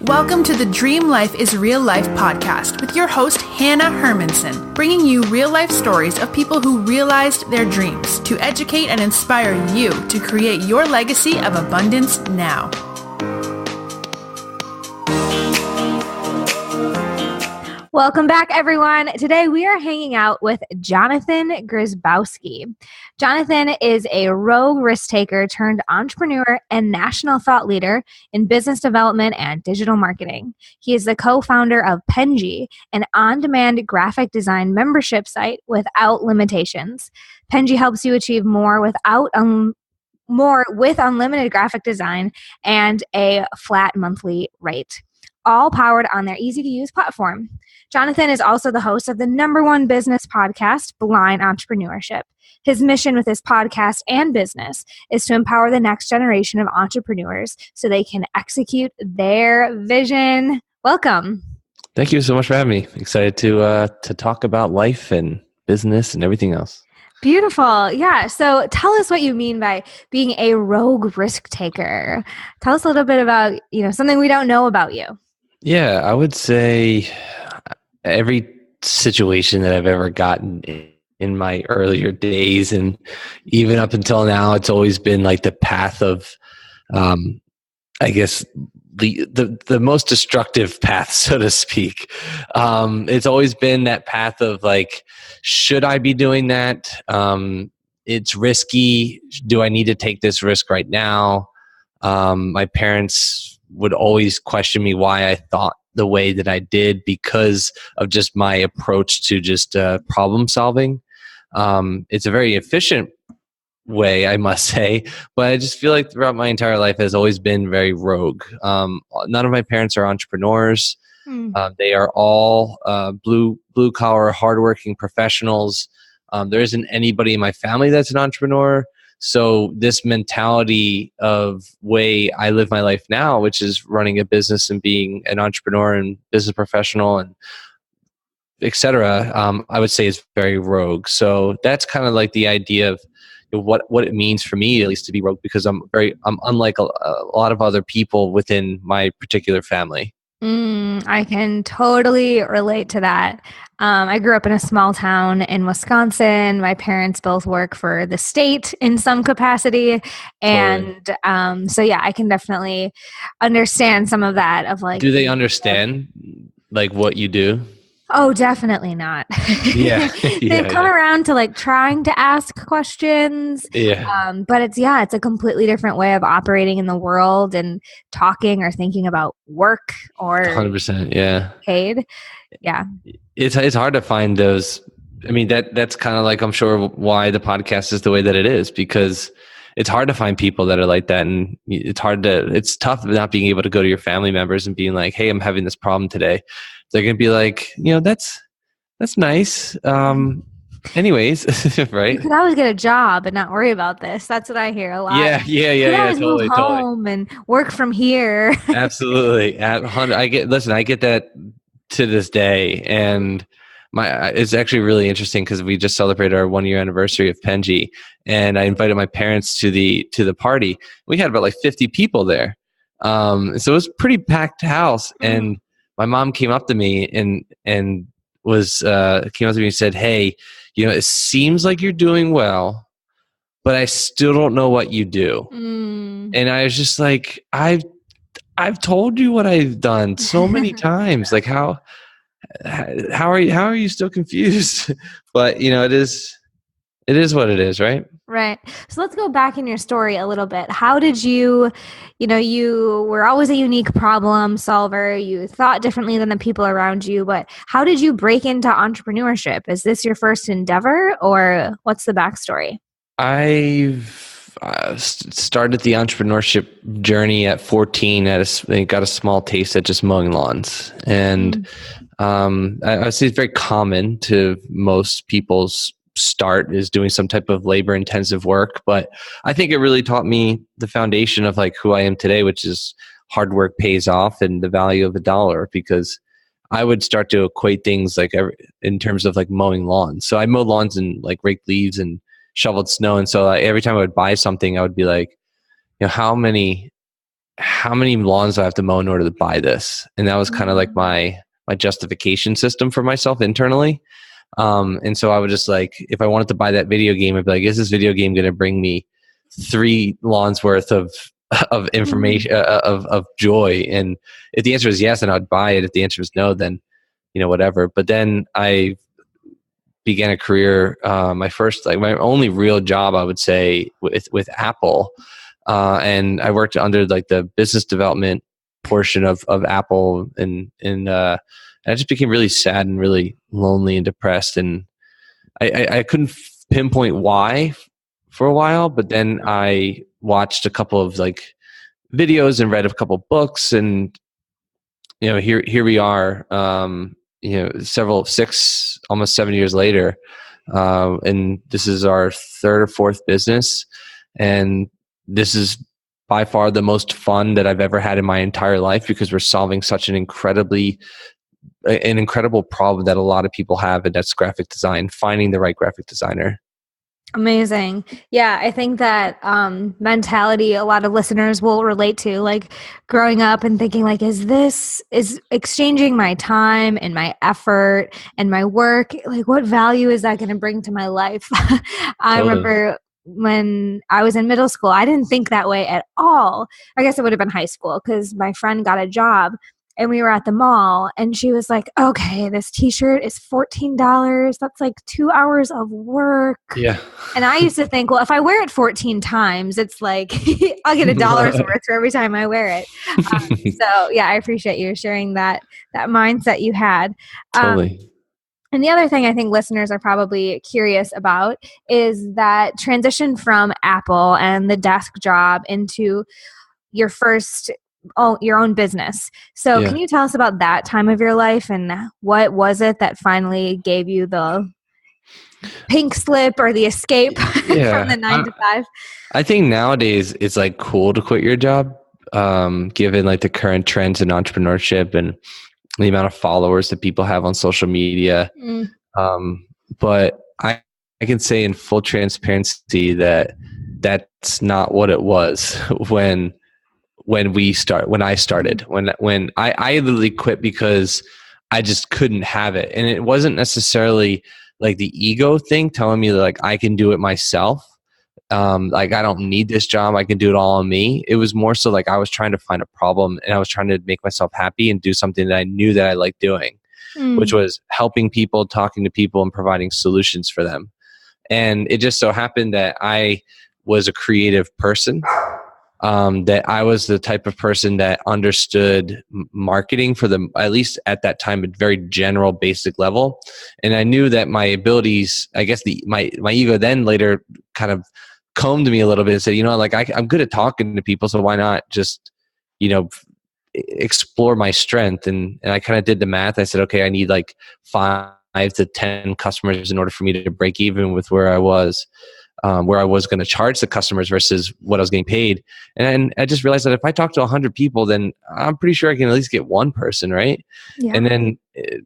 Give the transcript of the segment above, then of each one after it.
Welcome to the Dream Life is Real Life podcast with your host, Hannah Hermanson, bringing you real life stories of people who realized their dreams to educate and inspire you to create your legacy of abundance now. Welcome back, everyone. Today we are hanging out with Johnathan Grzybowski. Johnathan is a rogue risk taker turned entrepreneur and national thought leader in business development and digital marketing. He is the co-founder of Penji, an on-demand graphic design membership site without limitations. Penji helps you achieve more with unlimited graphic design and a flat monthly rate, all powered on their easy-to-use platform. Johnathan is also the host of the #1 business podcast, Blind Entrepreneurship. His mission with this podcast and business is to empower the next generation of entrepreneurs so they can execute their vision. Welcome. Thank you so much for having me. Excited to talk about life and business and everything else. Beautiful. Yeah. So tell us what you mean by being a rogue risk taker. Tell us a little bit about, something we don't know about you. Yeah, I would say every situation that I've ever gotten in my earlier days and even up until now, it's always been like the path of, I guess, the most destructive path, so to speak. It's always been that path of like, should I be doing that? It's risky. Do I need to take this risk right now? My parents would always question me why I thought the way that I did because of just my approach to just problem solving. It's a very efficient way, I must say, but I just feel like throughout my entire life has always been very rogue. None of my parents are entrepreneurs. They are all blue collar, hardworking professionals. There isn't anybody in my family that's an entrepreneur. So this mentality of way I live my life now, which is running a business and being an entrepreneur and business professional and et cetera, I would say is very rogue. So that's kind of like the idea of what it means for me, at least, to be rogue, because I'm unlike a lot of other people within my particular family. I can totally relate to that. I grew up in a small town in Wisconsin. My parents both work for the state in some capacity. And so, yeah, I can definitely understand some of that of like. Do they understand like what you do? Oh, definitely not. Yeah. They've come around to like trying to ask questions. Yeah. But it's a completely different way of operating in the world and talking or thinking about work or 100%. Yeah. paid. Yeah. It's hard to find those. I mean, that's kind of like, I'm sure why the podcast is the way that it is, because it's hard to find people that are like that. And it's tough not being able to go to your family members and being like, hey, I'm having this problem today. They're going to be like, that's nice. Anyways, right? You could always get a job and not worry about this. That's what I hear a lot. Yeah. Totally. Move home and work from here. Absolutely. I get that to this day. And it's actually really interesting because we just celebrated our 1-year anniversary of Penji, and I invited my parents to the party. We had about like 50 people there. So it was a pretty packed house. And my mom came up to me and came up to me and said, hey, it seems like you're doing well, but I still don't know what you do. And I was just like, I've told you what I've done so many times. Like how are you still confused? But it is what it is, right? Right. So let's go back in your story a little bit. How did you were always a unique problem solver. You thought differently than the people around you, but how did you break into entrepreneurship? Is this your first endeavor, or what's the backstory? I've started the entrepreneurship journey at 14. I got a small taste at just mowing lawns. And I would say it's very common to most people's start is doing some type of labor intensive work. But I think it really taught me the foundation of like who I am today, which is hard work pays off and the value of $1, because I would start to equate things like in terms of like mowing lawns. So I mow lawns and like raked leaves and shoveled snow. And so every time I would buy something, I would be like, how how many lawns do I have to mow in order to buy this? And that was kind of like my justification system for myself internally. And so I would just like, if I wanted to buy that video game, I'd be like, is this video game going to bring me 3 lawns worth of information, of joy? And if the answer is yes, then I'd buy it. If the answer is no, then, whatever. But then I began a career, my only real job, I would say, with Apple. And I worked under like the business development portion of Apple, and I just became really sad and really lonely and depressed. And I couldn't pinpoint why for a while, but then I watched a couple of like videos and read a couple of books, and here we are, almost 7 years later, and this is our 3rd or 4th business, and this is by far the most fun that I've ever had in my entire life, because we're solving such an incredible problem that a lot of people have, and that's graphic design, finding the right graphic designer. Amazing. Yeah, I think that mentality a lot of listeners will relate to, like growing up and thinking like, is exchanging my time and my effort and my work, like what value is that going to bring to my life? I remember when I was in middle school, I didn't think that way at all. I guess it would have been high school, because my friend got a job and we were at the mall, and she was like, okay, this t-shirt is $14. That's like 2 hours of work. Yeah. And I used to think, well, if I wear it 14 times, it's like, I'll get $1 worth for every time I wear it. So yeah, I appreciate you sharing that mindset you had. Totally. And the other thing I think listeners are probably curious about is that transition from Apple and the desk job into your your own business. So Can you tell us about that time of your life, and what was it that finally gave you the pink slip or the escape from the 9 to 5? I think nowadays it's like cool to quit your job, given like the current trends in entrepreneurship and the amount of followers that people have on social media. But I can say in full transparency that that's not what it was when I started, when I literally quit because I just couldn't have it. And it wasn't necessarily like the ego thing telling me that like I can do it myself. Like I don't need this job. I can do it all on me. It was more so like I was trying to find a problem, and I was trying to make myself happy and do something that I knew that I liked doing, which was helping people, talking to people, and providing solutions for them. And it just so happened that I was a creative person. That I was the type of person that understood marketing for at least at that time, a very general, basic level. And I knew that my abilities, I guess my ego then later kind of combed me a little bit and said, like I'm good at talking to people, so why not just, explore my strength? And I kind of did the math. I said, okay, I need like 5 to 10 customers in order for me to break even with where I was going to charge the customers versus what I was getting paid. And I just realized that if I talk to 100 people, then I'm pretty sure I can at least get one person, right? Yeah. And then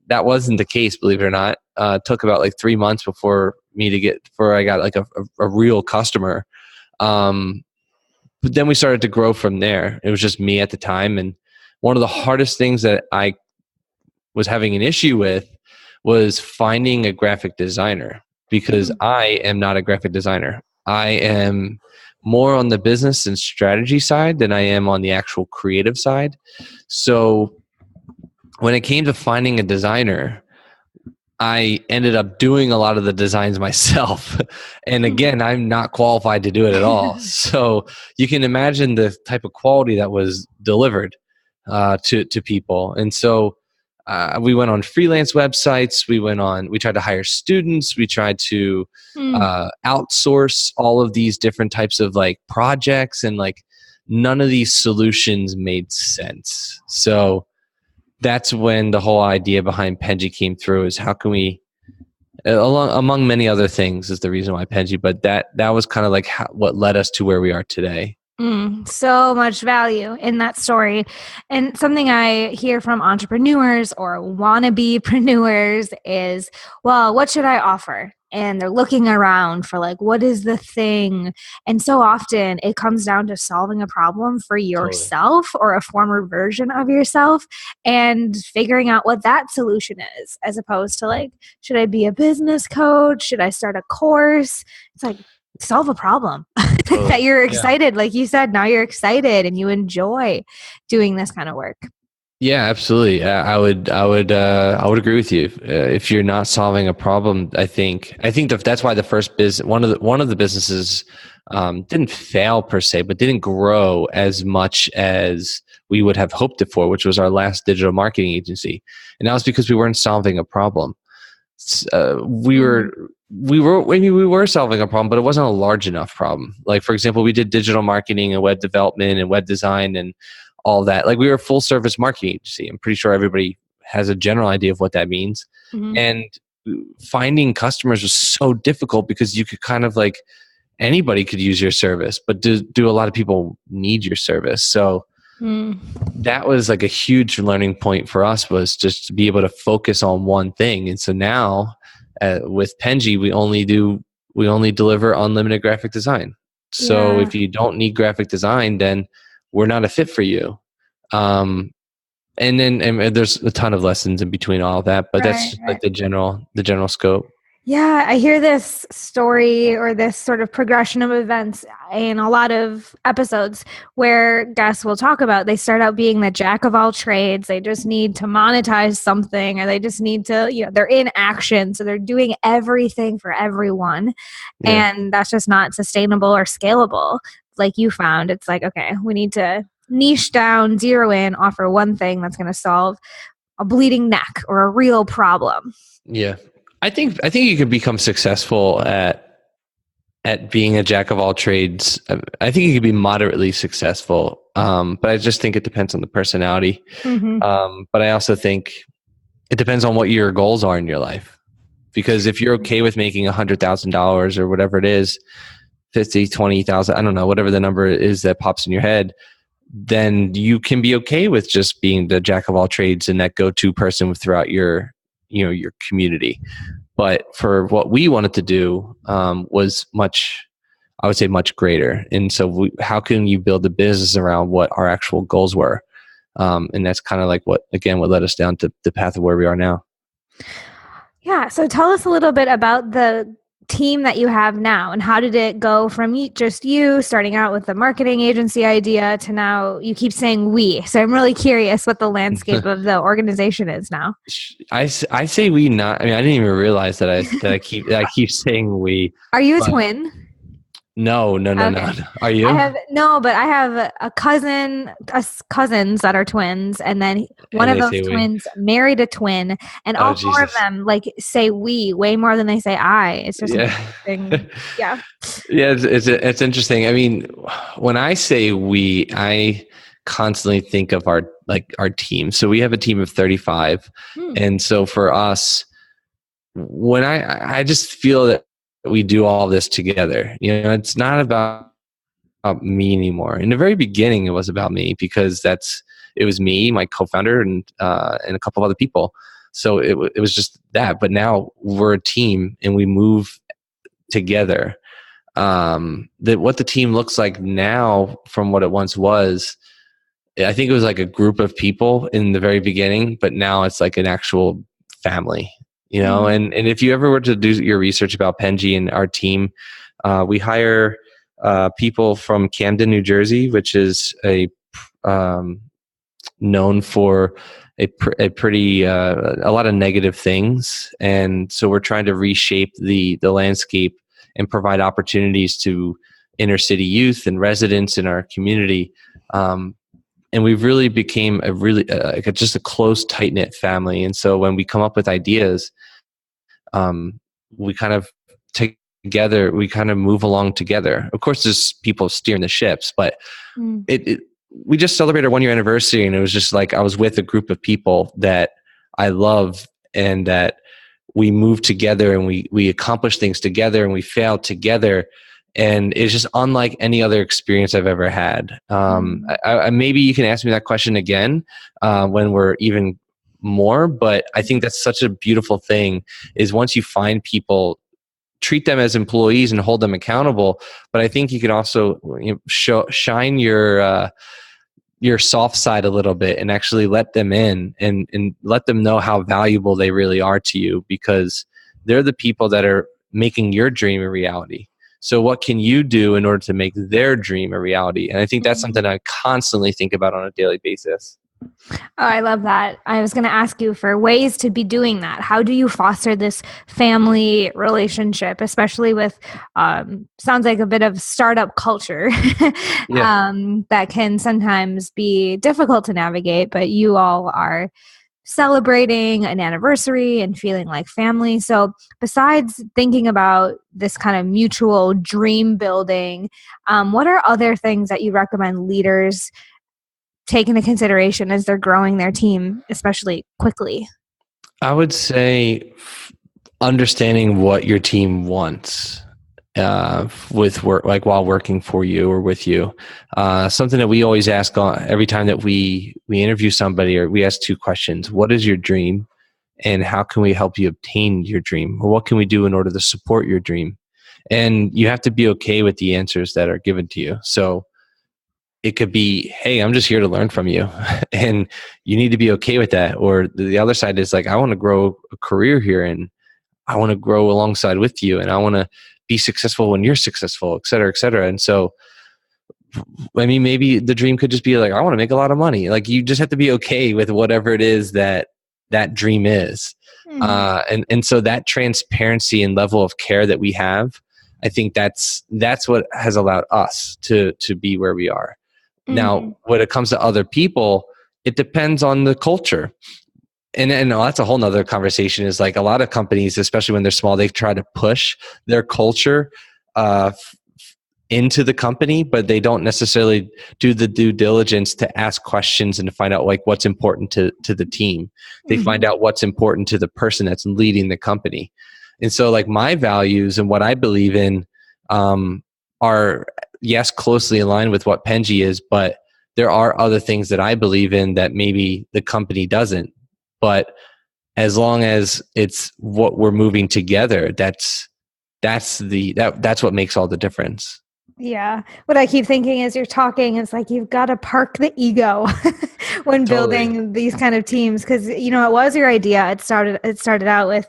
that wasn't the case, believe it or not. It took about like 3 months before I got like a real customer. But then we started to grow from there. It was just me at the time. And one of the hardest things that I was having an issue with was finding a graphic designer, because I am not a graphic designer. I am more on the business and strategy side than I am on the actual creative side. So when it came to finding a designer, I ended up doing a lot of the designs myself. And again, I'm not qualified to do it at all. So you can imagine the type of quality that was delivered to people. And so we went on freelance websites. We tried to hire students. We tried to outsource all of these different types of like projects, and like none of these solutions made sense. So that's when the whole idea behind Penji came through, is how can we, among many other things is the reason why Penji, but that was kind of like what led us to where we are today. So much value in that story. And something I hear from entrepreneurs or wannabe-preneurs is, well, what should I offer? and they're looking around for like, what is the thing? And so often it comes down to solving a problem for yourself or a former version of yourself and figuring out what that solution is, as opposed to like, should I be a business coach? Should I start a course? It's like, solve a problem that you're excited. Like you said, now you're excited and you enjoy doing this kind of work. Yeah, absolutely. I would agree with you. If you're not solving a problem, I think that's why the first one of the businesses didn't fail per se, but didn't grow as much as we would have hoped it for, which was our last digital marketing agency, and that was because we weren't solving a problem. We were solving a problem, but it wasn't a large enough problem. Like, for example, we did digital marketing and web development and web design and all that. Like, we were a full service marketing agency. I'm pretty sure everybody has a general idea of what that means. Mm-hmm. And finding customers was so difficult because you could kind of like, anybody could use your service, but do a lot of people need your service? So that was like a huge learning point for us, was just to be able to focus on one thing. And so now with Penji, we only deliver unlimited graphic design. So if you don't need graphic design, then we're not a fit for you. And there's a ton of lessons in between all that, but that's just like the general scope. Yeah, I hear this story or this sort of progression of events in a lot of episodes where guests will talk about they start out being the jack of all trades. They just need to monetize something, or they just need to, they're in action. So they're doing everything for everyone. Yeah. And that's just not sustainable or scalable. Like you found, it's like, okay, we need to niche down, zero in, offer one thing that's going to solve a bleeding neck or a real problem. Yeah. I think you can become successful at being a jack of all trades. I think you can be moderately successful, but I just think it depends on the personality. Mm-hmm. But I also think it depends on what your goals are in your life. Because if you're okay with making $100,000 or whatever it is, 50, 20,000, I don't know, whatever the number is that pops in your head, then you can be okay with just being the jack of all trades and that go-to person throughout your community. But for what we wanted to do was much greater. And so how can you build a business around what our actual goals were? And that's kind of like what led us down to the path of where we are now. Yeah. So tell us a little bit about the team that you have now, and how did it go from just you starting out with the marketing agency idea to now you keep saying we. So I'm really curious what the landscape of the organization is now. I say we, not, I mean, I didn't even realize that I keep saying we. Are you a twin? No. Are you? But I have cousins that are twins, and then one of those twins married a twin, and all four of them like say we way more than they say I. It's just interesting. Yeah. Yeah, it's interesting. I mean, when I say we, I constantly think of our team. So we have a team of 35, and so for us, when I just feel that we do all this together. It's not about me anymore. In the very beginning, it was about me because it was me, my co-founder, and a couple of other people. So it was just that. But now we're a team and we move together. What the team looks like now from what it once was, I think it was like a group of people in the very beginning, but now it's like an actual family. And if you ever were to do your research about Penji and our team, we hire people from Camden, New Jersey, which is known for a lot of negative things. And so we're trying to reshape the landscape and provide opportunities to inner city youth and residents in our community. And we've really became just a close, tight-knit family. And so when we come up with ideas, we kind of we kind of move along together. Of course, there's people steering the ships, but we just celebrated our 1-year anniversary, and it was just like I was with a group of people that I love, and that we moved together, and we accomplished things together, and we failed together. And it's just unlike any other experience I've ever had. Maybe you can ask me that question again when we're even more, but I think that's such a beautiful thing, is once you find people treat them as employees and hold them accountable. But I think you can also shine your soft side a little bit and actually let them in and let them know how valuable they really are to you, because they're the people that are making your dream a reality. So what can you do in order to make their dream a reality? And I think that's something I constantly think about on a daily basis. Oh, I love that. I was going to ask you for ways to be doing that. How do you foster this family relationship, especially with, sounds like a bit of startup culture that can sometimes be difficult to navigate, but you all are celebrating an anniversary and feeling like family. So besides thinking about this kind of mutual dream building, what are other things that you recommend leaders take into consideration as they're growing their team, especially quickly? I would say understanding what your team wants with work, like while working for you or with you. Something that we always ask every time that we interview somebody, or we ask two questions: what is your dream, and how can we help you obtain your dream, or what can we do in order to support your dream? And you have to be okay with the answers that are given to you. So it could be, hey, I'm just here to learn from you. And you need to be okay with that. Or the other side is like, I want to grow a career here, and I want to grow alongside with you, and I want to be successful when you're successful, et cetera, et cetera. And so, I mean, maybe the dream could just be like, I want to make a lot of money. Like, you just have to be okay with whatever it is that dream is. And so that transparency and level of care that we have, I think that's what has allowed us to be where we are. Now, when it comes to other people, it depends on the culture. And that's a whole nother conversation, is like a lot of companies, especially when they're small, they try to push their culture into the company, but they don't necessarily do the due diligence to ask questions and to find out like what's important to the team. They find out what's important to the person that's leading the company. And so like my values and what I believe in are, yes, closely aligned with what Penji is, but there are other things that I believe in that maybe the company doesn't. But as long as it's what we're moving together, that's what makes all the difference. Yeah. What I keep thinking as you're talking is like, you've got to park the ego when building these kind of teams. Cause it was your idea. It started out with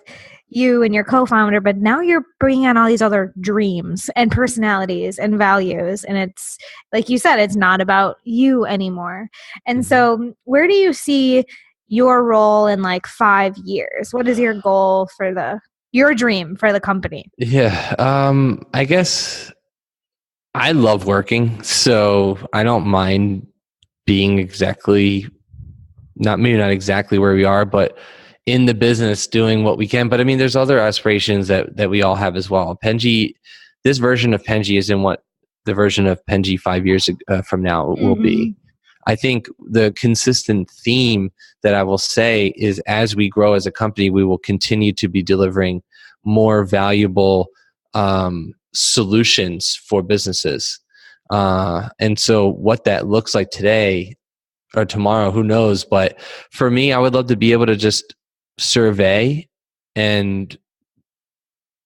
you and your co-founder, but now you're bringing on all these other dreams and personalities and values. And it's like you said, it's not about you anymore. And so where do you see your role in like 5 years? What is your goal for your dream for the company? Yeah. I guess I love working, so I don't mind being not exactly where we are, but in the business doing what we can. But I mean, there's other aspirations that we all have as well. Penji, this version of Penji isn't what the version of Penji 5 years from now will be. I think the consistent theme that I will say is, as we grow as a company, we will continue to be delivering more valuable solutions for businesses. And so what that looks like today or tomorrow, who knows? But for me, I would love to be able to just survey and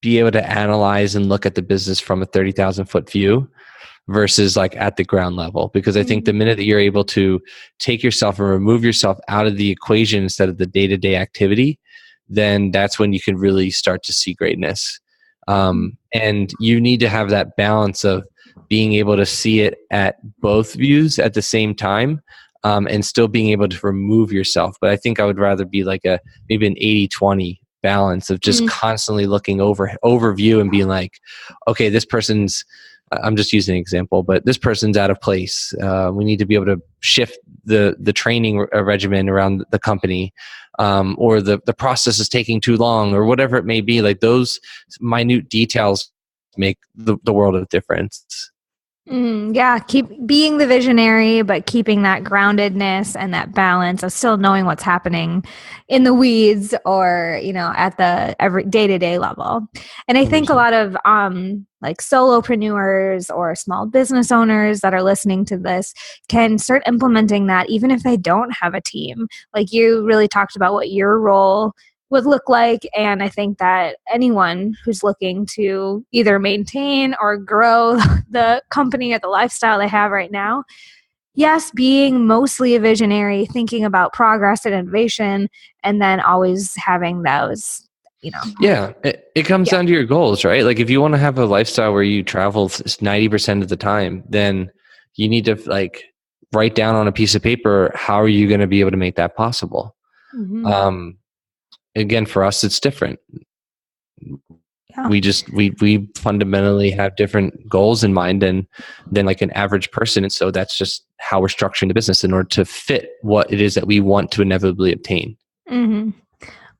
be able to analyze and look at the business from a 30,000 foot view versus like at the ground level. Because I think the minute that you're able to take yourself and remove yourself out of the equation instead of the day-to-day activity, then that's when you can really start to see greatness. And you need to have that balance of being able to see it at both views at the same time, and still being able to remove yourself. But I think I would rather be like maybe an 80-20 balance of just constantly looking overview and being like, okay, this person's, I'm just using an example, but this person's out of place. We need to be able to shift the training regimen around the company, or the process is taking too long, or whatever it may be. Like those minute details make the world of difference. Yeah, keep being the visionary, but keeping that groundedness and that balance of still knowing what's happening in the weeds, or at the every day-to-day level. And I think a lot of like solopreneurs or small business owners that are listening to this can start implementing that, even if they don't have a team. Like you really talked about what your role would look like. And I think that anyone who's looking to either maintain or grow the company or the lifestyle they have right now, yes, being mostly a visionary, thinking about progress and innovation, and then always having those, Yeah, it comes down to your goals, right? Like if you want to have a lifestyle where you travel 90% of the time, then you need to like write down on a piece of paper, how are you going to be able to make that possible? Again, for us, it's different. Yeah. We fundamentally have different goals in mind than like an average person. And so that's just how we're structuring the business in order to fit what it is that we want to inevitably obtain. Mm-hmm.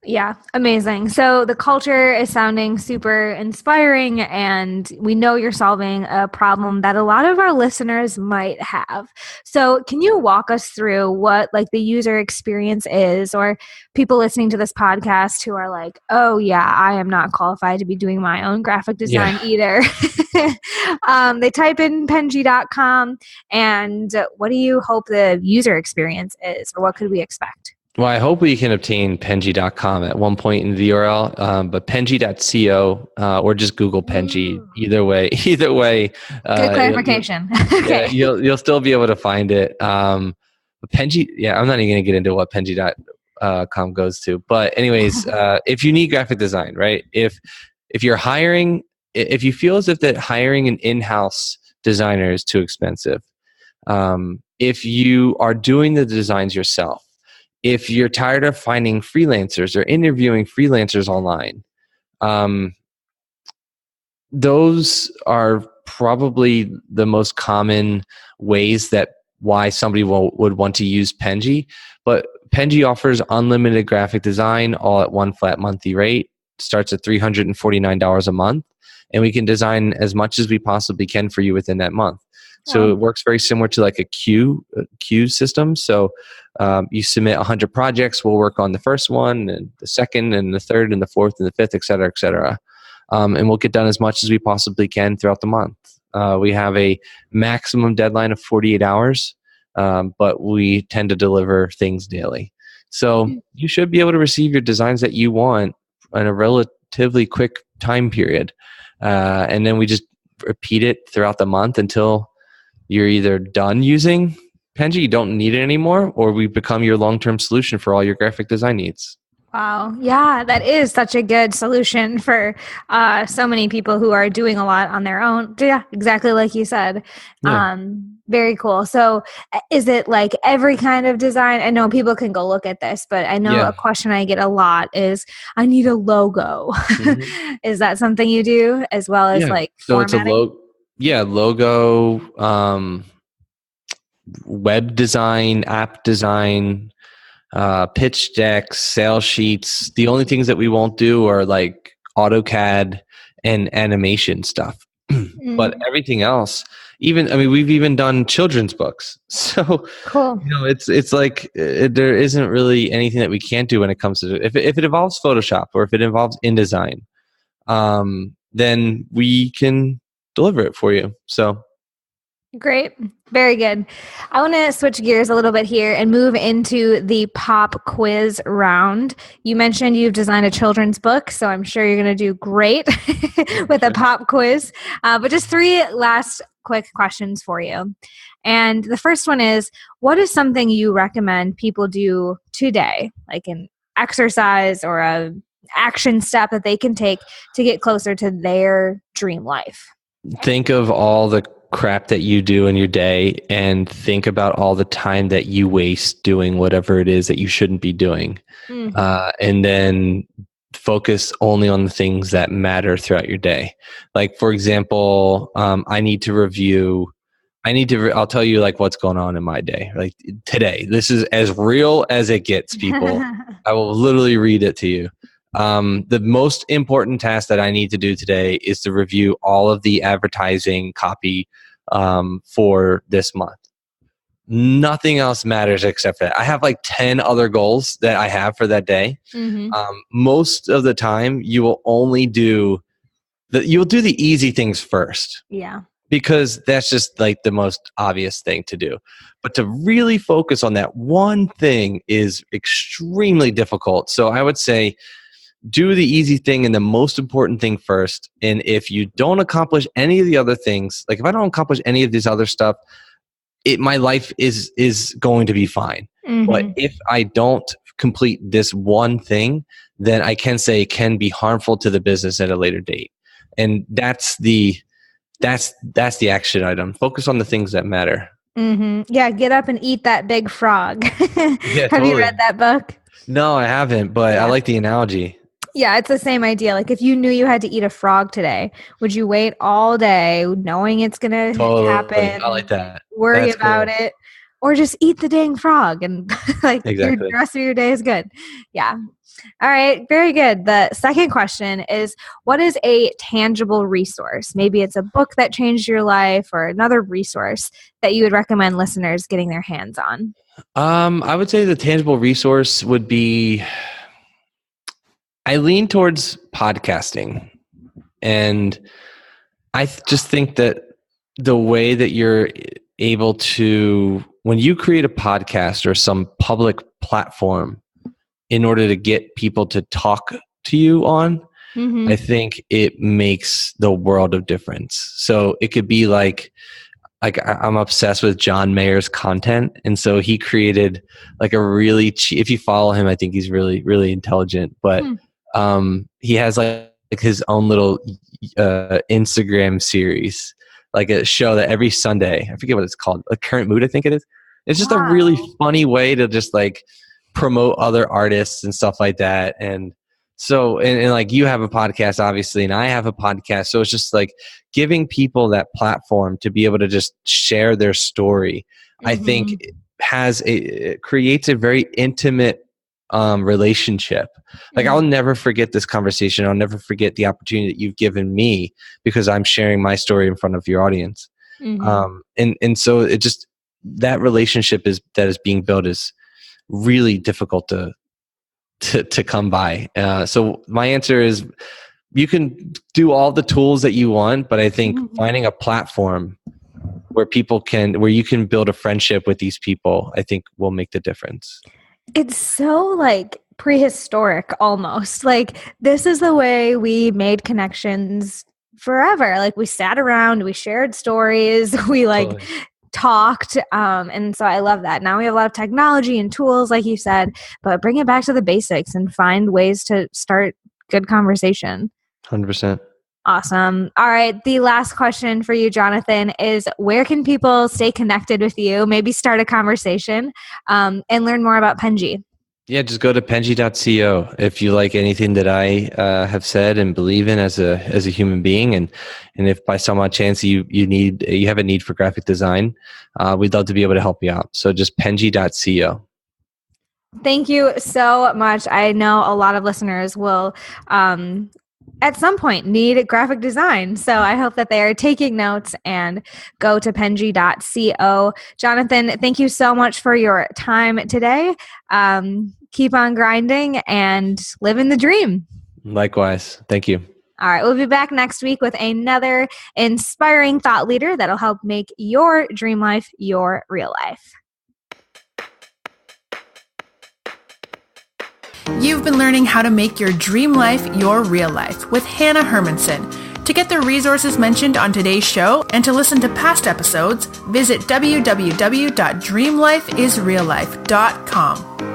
Yeah, amazing. So the culture is sounding super inspiring, and we know you're solving a problem that a lot of our listeners might have. So can you walk us through what like the user experience is, or people listening to this podcast who are like, oh yeah, I am not qualified to be doing my own graphic design either. They type in penji.com, and what do you hope the user experience is, or what could we expect? Well, I hope we can obtain penji.com at one point in the URL, but penji.co or just Google Penji. Either way. Good clarification. Okay. You'll still be able to find it. But Penji, I'm not even going to get into what penji.com goes to. But anyways, if you need graphic design, right? If you're hiring, if you feel as if that hiring an in-house designer is too expensive, if you are doing the designs yourself, if you're tired of finding freelancers or interviewing freelancers online, those are probably the most common ways that why somebody would want to use Penji. But Penji offers unlimited graphic design all at one flat monthly rate. Starts at $349 a month. And we can design as much as we possibly can for you within that month. So it works very similar to like a queue system. So you submit 100 projects. We'll work on the first one and the second and the third and the fourth and the fifth, et cetera, et cetera. And we'll get done as much as we possibly can throughout the month. We have a maximum deadline of 48 hours, but we tend to deliver things daily. So you should be able to receive your designs that you want in a relatively quick time period. And then we just repeat it throughout the month until you're either done using Penji, you don't need it anymore, or we become your long-term solution for all your graphic design needs. Wow. Yeah, that is such a good solution for so many people who are doing a lot on their own. Yeah, exactly like you said. Yeah. Very cool. So is it like every kind of design? I know people can go look at this, but I know a question I get a lot is, I need a logo. Mm-hmm. Is that something you do as well as like so formatting? It's a logo, web design, app design, pitch decks, sales sheets. The only things that we won't do are like AutoCAD and animation stuff. But everything else, we've even done children's books. So cool. It's like there isn't really anything that we can't do when it comes to it. If it involves Photoshop or if it involves InDesign, then we can deliver it for you. So great. Very good. I want to switch gears a little bit here and move into the pop quiz round. You mentioned you've designed a children's book, so I'm sure you're going to do great with a pop quiz. But just 3 last quick questions for you. And the first one is, what is something you recommend people do today, like an exercise or a action step that they can take to get closer to their dream life? Think of all the crap that you do in your day and think about all the time that you waste doing whatever it is that you shouldn't be doing. And then focus only on the things that matter throughout your day. Like, for example, I'll tell you like what's going on in my day. Like today, this is as real as it gets, people. I will literally read it to you. The most important task that I need to do today is to review all of the advertising copy for this month. Nothing else matters except that. I have like 10 other goals that I have for that day. Most of the time, you will only you'll do the easy things first. Yeah. Because that's just like the most obvious thing to do. But to really focus on that one thing is extremely difficult. So I would say do the easy thing and the most important thing first. And if you don't accomplish any of the other things, like if I don't accomplish any of this other stuff, my life is going to be fine. But if I don't complete this one thing, then I can say it can be harmful to the business at a later date. And that's the action item. Focus on the things that matter. Yeah, get up and eat that big frog. Yeah, Have you read that book? No, I haven't, but I like the analogy. Yeah, it's the same idea. Like if you knew you had to eat a frog today, would you wait all day knowing it's going to happen? I like that. Worry about it, or just eat the dang frog and like the rest of your day is good. Yeah. All right. Very good. The second question is, what is a tangible resource? Maybe it's a book that changed your life or another resource that you would recommend listeners getting their hands on. I would say the tangible resource would be, I lean towards podcasting, and I just think that the way that you're able to, when you create a podcast or some public platform in order to get people to talk to you on, I think it makes the world of difference. So it could be like I'm obsessed with John Mayer's content. And so he created like a really if you follow him, I think he's really, really intelligent, but he has like his own little Instagram series, like a show that every Sunday, I forget what it's called, a Current Mood, I think it is. It's just a really funny way to just like promote other artists and stuff like that. And so, and like you have a podcast, obviously, and I have a podcast. So it's just like giving people that platform to be able to just share their story. I think it creates a very intimate relationship. Like I'll never forget this conversation. I'll never forget the opportunity that you've given me because I'm sharing my story in front of your audience. And so it just, that relationship that is being built is really difficult to come by. So my answer is you can do all the tools that you want, but I think finding a platform where you can build a friendship with these people, I think will make the difference. It's so like prehistoric almost. Like this is the way we made connections forever. Like we sat around, we shared stories, we talked. And so I love that. Now we have a lot of technology and tools, like you said, but bring it back to the basics and find ways to start good conversation. 100%. Awesome. All right. The last question for you, Johnathan, is where can people stay connected with you, maybe start a conversation, and learn more about Penji? Yeah, just go to penji.co if you like anything that I have said and believe in as a human being, and if by some odd chance you have a need for graphic design, we'd love to be able to help you out. So just penji.co. Thank you so much. I know a lot of listeners will at some point need graphic design. So I hope that they are taking notes and go to penji.co. Johnathan, thank you so much for your time today. Keep on grinding and living the dream. Likewise. Thank you. All right. We'll be back next week with another inspiring thought leader that'll help make your dream life your real life. You've been learning how to make your dream life your real life with Hannah Hermanson. To get the resources mentioned on today's show and to listen to past episodes, visit www.dreamlifeisreallife.com.